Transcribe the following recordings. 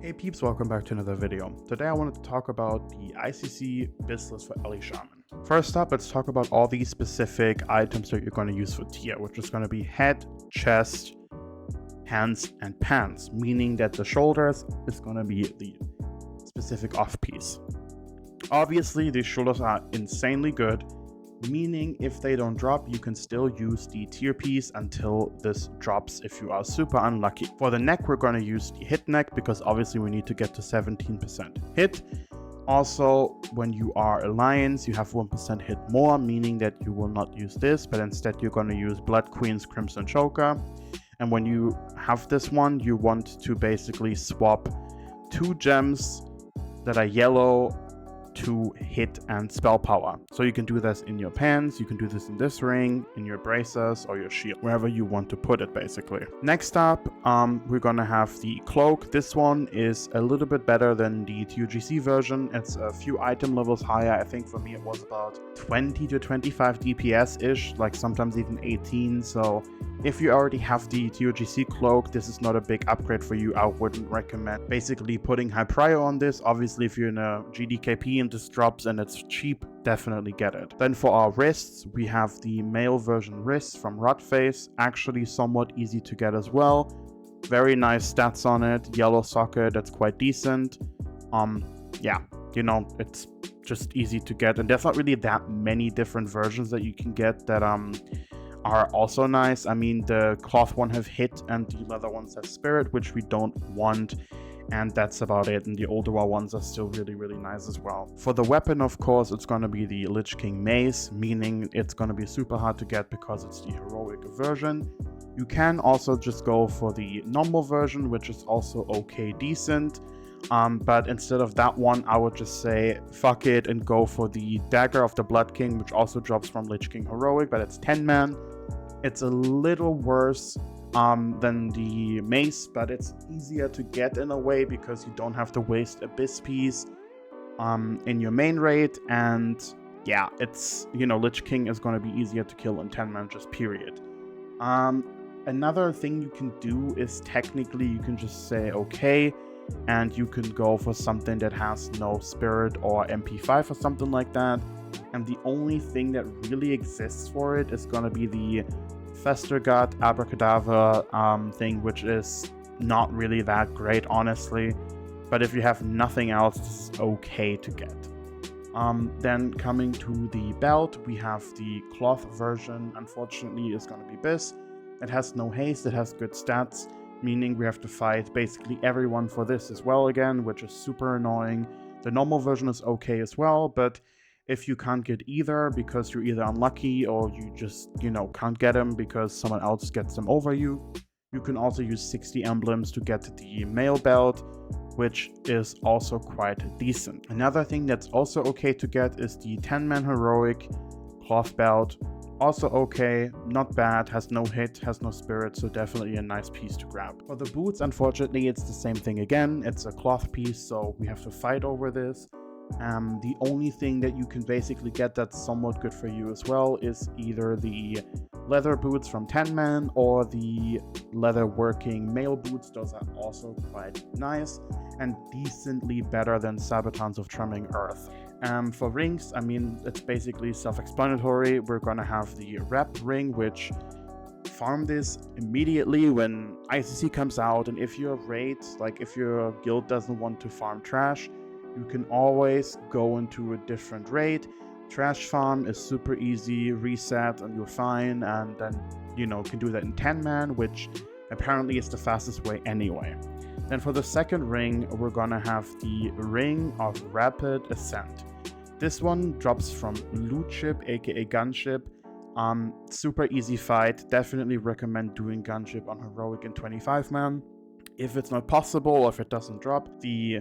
Hey peeps, welcome back to another video. Today I wanted to talk about the ICC BIS list for Shaman. First up, let's talk about all these specific items that you're going to use for tier, which is going to be head, chest, hands, and pants, meaning that the shoulders is going to be the specific off piece. Obviously, these shoulders are insanely good, meaning if they don't drop, you can still use the tier piece until this drops if you are super unlucky. For the neck, we're going to use the hit neck because obviously we need to get to 17% hit. Also, when you are Alliance, you have 1% hit more, meaning that you will not use this, but instead you're going to use Blood Queen's Crimson Choker. And when you have this one, you want to basically swap 2 gems that are yellow to hit and spell power. So you can do this in your pants, you can do this in this ring, in your bracers or your shield, wherever you want to put it basically. Next up, we're gonna have the cloak. This one is a little bit better than the TUGC version. It's a few item levels higher. I think for me it was about 20 to 25 DPS-ish, like sometimes even 18. So if you already have the TUGC cloak, this is not a big upgrade for you. I wouldn't recommend basically putting high prio on this. Obviously, if you're in a GDKP and this drops and it's cheap, definitely get it. Then for our wrists, we have the male version wrists from Rotface, actually somewhat easy to get as well. Very nice stats on it, yellow socket, that's quite decent. Yeah, you know, it's just easy to get, and there's not really that many different versions that you can get that are also nice. I mean, the cloth one have hit and the leather ones have spirit, which we don't want, and that's about it. And the older ones are still really nice as well. For the weapon, of course, it's going to be the Lich King mace, meaning it's going to be super hard to get because it's the heroic version. You can also just go for the normal version, which is also okay, decent. But instead of that one, I would just say fuck it and go for the Dagger of the Blood King, which also drops from Lich King Heroic, but it's 10 man. It's a little worse than the mace, but it's easier to get in a way because you don't have to waste Abyss piece in your main raid. And yeah, it's, you know, Lich King is going to be easier to kill in 10 man, just period. Another thing you can do is technically you can just say okay, and you can go for something that has no spirit or MP5 or something like that. And the only thing that really exists for it is going to be the Festergut Abracadabra thing, which is not really that great, honestly. But if you have nothing else, this is okay to get. Then coming to the belt, we have the cloth version. Unfortunately, is going to be BIS. It has no haste, it has good stats, meaning we have to fight basically everyone for this as well again, which is super annoying. The normal version is okay as well, but if you can't get either because you're either unlucky or you just, you know, can't get them because someone else gets them over you, you can also use 60 emblems to get the male belt, which is also quite decent. Another thing that's also okay to get is the 10-man heroic cloth belt. Also okay, not bad, has no hit, has no spirit, so definitely a nice piece to grab. For the boots, unfortunately, it's the same thing again. It's a cloth piece, so we have to fight over this. The only thing that you can basically get that's somewhat good for you as well is either the leather boots from 10 man or the leather working male boots. Those are also quite nice and decently better than Sabatons of Trembling Earth. For rings, I mean, it's basically self-explanatory. We're gonna have the rep ring, which farm this immediately when ICC comes out, and if your raid, like if your guild doesn't want to farm trash, you can always go into a different raid. Trash farm is super easy, reset and you're fine, and then, you know, can do that in 10 man, which apparently is the fastest way anyway. Then for the second ring, we're gonna have the Ring of Rapid Ascent. This one drops from Loot Ship, aka Gunship. Super easy fight. Definitely recommend doing Gunship on Heroic in 25 man. If it's not possible or if it doesn't drop, the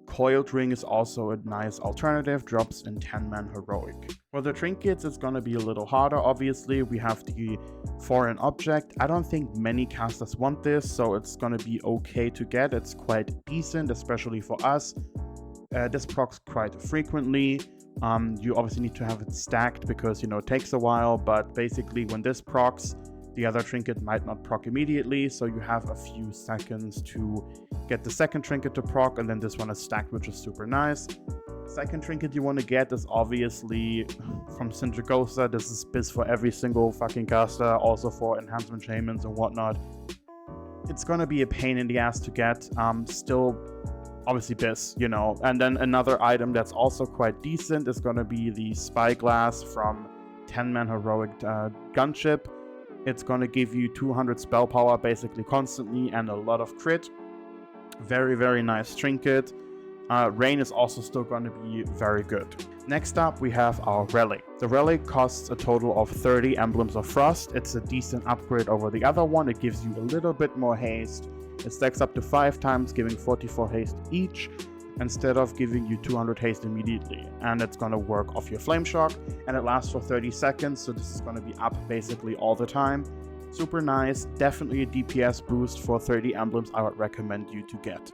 Coiled Ring is also a nice alternative, drops in 10 man Heroic. For the trinkets, it's gonna be a little harder, obviously. We have the Foreign Object. I don't think many casters want this, so it's gonna be okay to get. It's quite decent, especially for us. This procs quite frequently. You obviously need to have it stacked because, you know, it takes a while, but basically when this procs, The other trinket might not proc immediately, so you have a few seconds to get the second trinket to proc, and then this one is stacked, which is super nice. Second trinket you want to get is obviously from Sindragosa. This is BIS for every single fucking caster, also for enhancement shamans and whatnot. It's gonna be a pain in the ass to get, still obviously BIS, you know. And then another item that's also quite decent is gonna be the Spyglass from 10-man heroic gunship. It's gonna give you 200 spell power basically constantly and a lot of crit. Very, very nice trinket. Rain is also still going to be very good. Next up, we have our Relic. The Relic costs a total of 30 Emblems of Frost. It's a decent upgrade over the other one. It gives you a little bit more haste. It stacks up to 5 times, giving 44 haste each, instead of giving you 200 haste immediately. And it's going to work off your Flame Shock, and it lasts for 30 seconds, so this is going to be up basically all the time. Super nice. Definitely a DPS boost for 30 emblems I would recommend you to get.